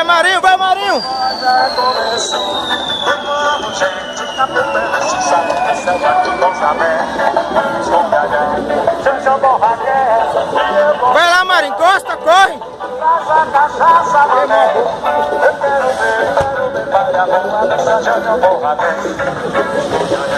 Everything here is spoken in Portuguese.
Vai, Marinho, vai, Marinho! Vai lá, Marinho, encosta, corre! Eu quero ver,